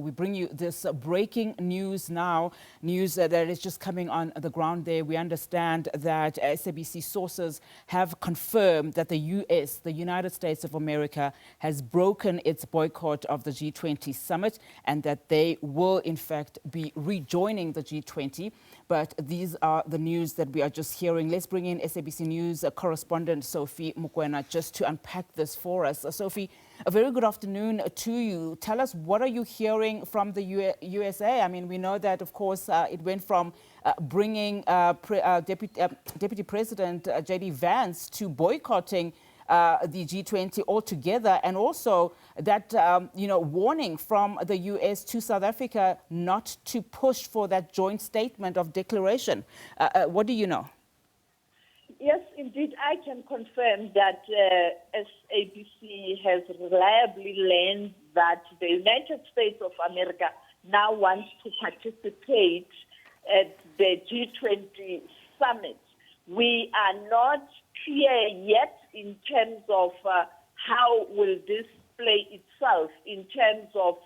We bring you this breaking news now, news that is just coming on the ground there. We understand that SABC sources have confirmed that the US, the United States of America, has broken its boycott of the G20 Summit and that they will, in fact, be rejoining the G20. But these are the news that we are just hearing. Let's bring in SABC News correspondent Sophie Mokoena just to unpack this for us. Sophie, a very good afternoon to you. Tell us, what are you hearing from the USA? I mean, we know that, of course, it went from bringing Deputy President J.D. Vance to boycotting the G20 altogether, and also that, warning from the US to South Africa not to push for that joint statement of declaration. What do you know? Yes, indeed, I can confirm that SABC has reliably learned that the United States of America now wants to participate at the G20 Summit. We are not clear yet in terms of how will this play itself, in terms of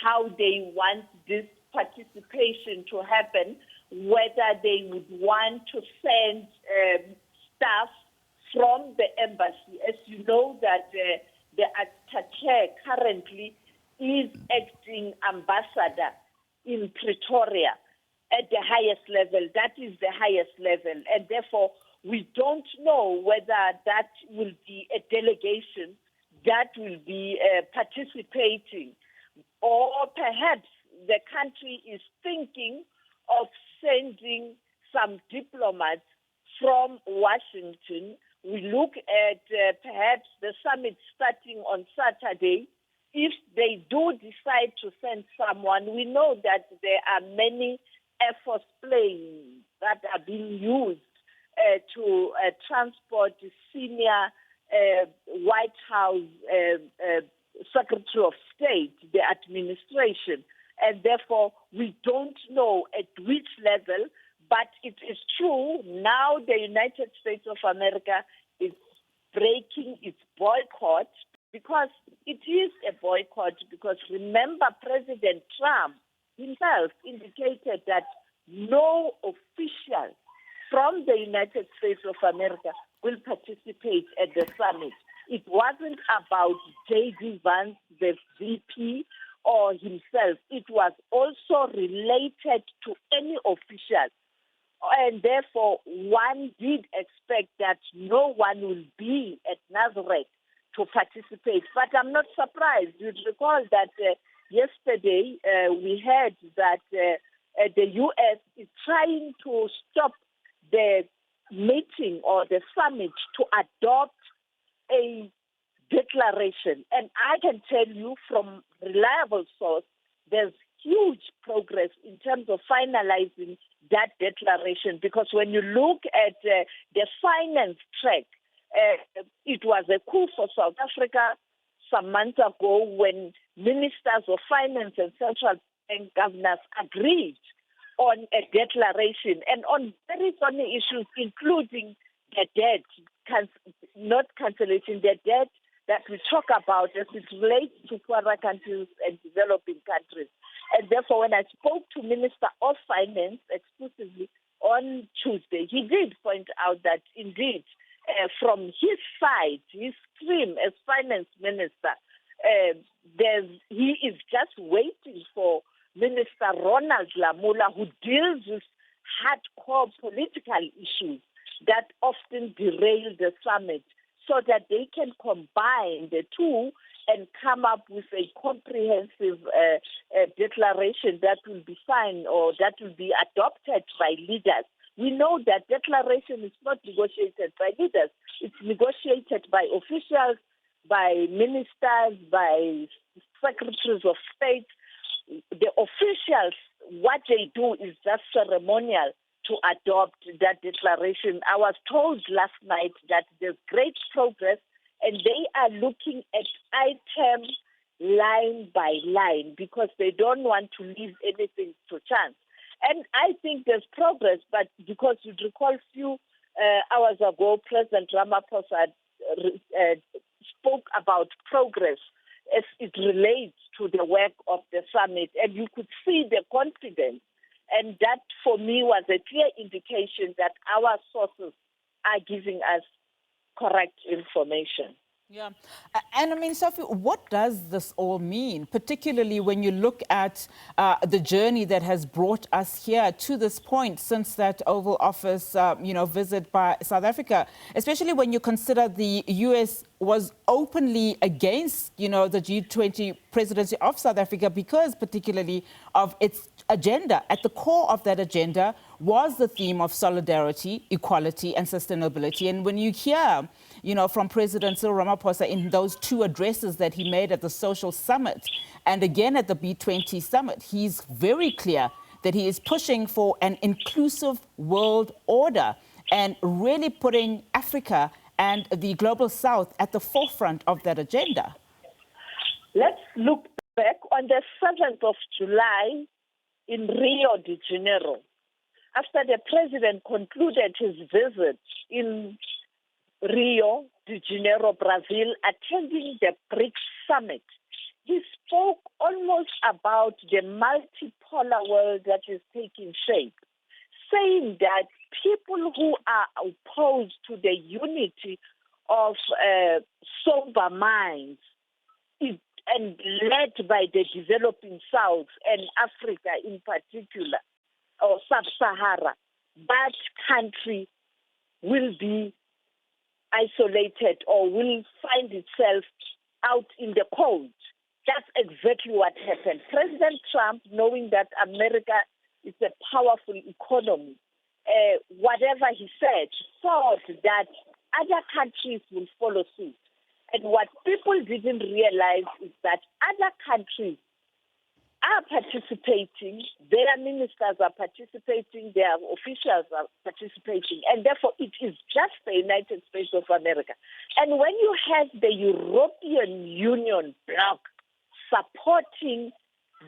how they want this participation to happen, whether they would want to send staff from the embassy. As you know, that the attaché currently is acting ambassador in Pretoria at the highest level. That is the highest level. And therefore, we don't know whether that will be a delegation that will be participating, or perhaps the country is thinking of sending some diplomats from Washington. We look at perhaps the summit starting on Saturday. If they do decide to send someone, we know that there are many Air Force planes that are being used to transport the senior White House Secretary of State, the administration. And therefore, we don't know at which level, but it is true now the United States of America is breaking its boycott, because it is a boycott, because remember, President Trump himself indicated that no official from the United States of America will participate at the summit. It wasn't about J.D. Vance, the VP, or himself. It was also related to any official. And therefore, one did expect that no one will be at Nazareth to participate. But I'm not surprised. You'd recall that yesterday we heard that the U.S. is trying to stop the meeting or the summit to adopt a declaration. And I can tell you from reliable source, there's huge progress in terms of finalizing that declaration, because when you look at the finance track, it was a coup for South Africa some months ago when ministers of finance and central bank governors agreed on a declaration and on very funny issues, including the debt, not cancellation, the debt that we talk about as it relates to poorer countries and developing countries. And therefore, when I spoke to Minister of Finance exclusively on Tuesday, he did point out that indeed, from his side, his stream as finance minister, he is just waiting for Minister Ronald Lamola, who deals with hardcore political issues that often derail the summit, so that they can combine the two and come up with a comprehensive declaration that will be signed or that will be adopted by leaders. We know that declaration is not negotiated by leaders. It's negotiated by officials, by ministers, by secretaries of state. The officials, what they do is just ceremonial to adopt that declaration. I was told last night that there's great progress, and they are looking at items line by line because they don't want to leave anything to chance. And I think there's progress, but because you'd recall a few hours ago, President Ramaphosa spoke about progress as it relates to the work of the summit. And you could see the confidence. And that, for me, was a clear indication that our sources are giving us correct information. Yeah. And I mean, Sophie, what does this all mean, particularly when you look at the journey that has brought us here to this point since that Oval Office, visit by South Africa, especially when you consider the U.S. was openly against, the G20 presidency of South Africa because particularly of its agenda. At the core of that agenda was the theme of solidarity, equality and sustainability. And when you hear, from President Cyril Ramaphosa in those two addresses that he made at the Social Summit and again at the G20 Summit, he's very clear that he is pushing for an inclusive world order and really putting Africa and the Global South at the forefront of that agenda. Let's look back on the 7th of July in Rio de Janeiro. After the president concluded his visit in Rio de Janeiro, Brazil, attending the BRICS summit, he spoke almost about the multipolar world that is taking shape, saying that people who are opposed to the unity of sober minds and led by the developing South and Africa in particular, or Sub-Sahara, that country will be isolated or will find itself out in the cold. That's exactly what happened. President Trump, knowing that America is a powerful economy, whatever he said, thought that other countries will follow suit. And what people didn't realize is that other countries are participating, their ministers are participating, their officials are participating, and therefore it is just the United States of America. And when you have the European Union bloc supporting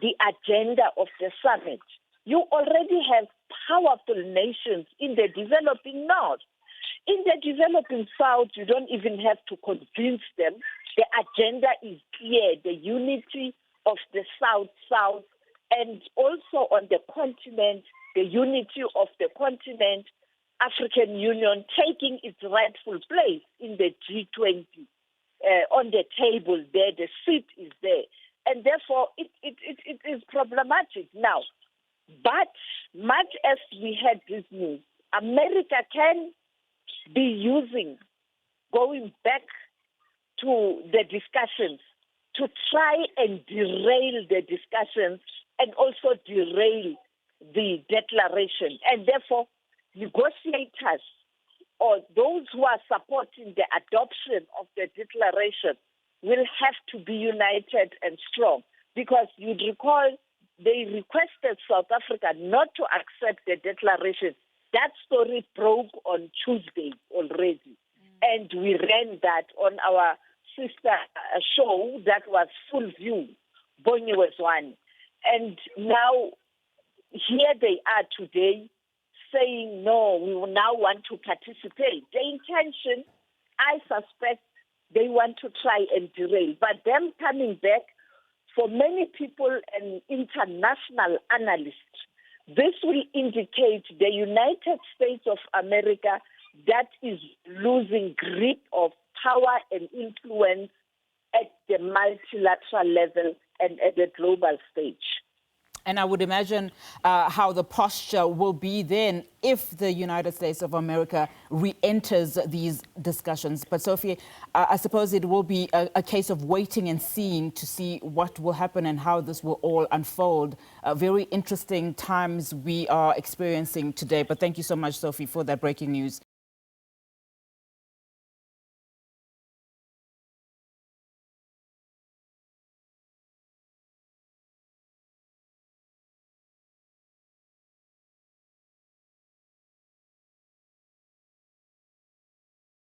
the agenda of the summit, you already have powerful nations in the developing North. In the developing South, you don't even have to convince them. The agenda is clear, the unity of the South, and also on the continent, the unity of the continent, African Union taking its rightful place in the G20. On the table there, the seat is there. And therefore, it is problematic now. But much as we had this news, America can be using, going back to the discussions, to try and derail the discussions and also derail the declaration. And therefore, negotiators or those who are supporting the adoption of the declaration will have to be united and strong. Because you'd recall they requested South Africa not to accept the declaration. That story broke on Tuesday already. And we ran that on our sister show that was Full View, Bonnie was one. And now here they are today saying, no, we will now want to participate. The intention, I suspect, they want to try and derail. But them coming back, for many people and international analysts, this will indicate the United States of America that is losing grip of power and influence at the multilateral level and at the global stage. And I would imagine how the posture will be then if the United States of America re-enters these discussions. But Sophie, I suppose it will be a case of waiting and seeing to see what will happen and how this will all unfold. Very interesting times we are experiencing today. But thank you so much, Sophie, for that breaking news.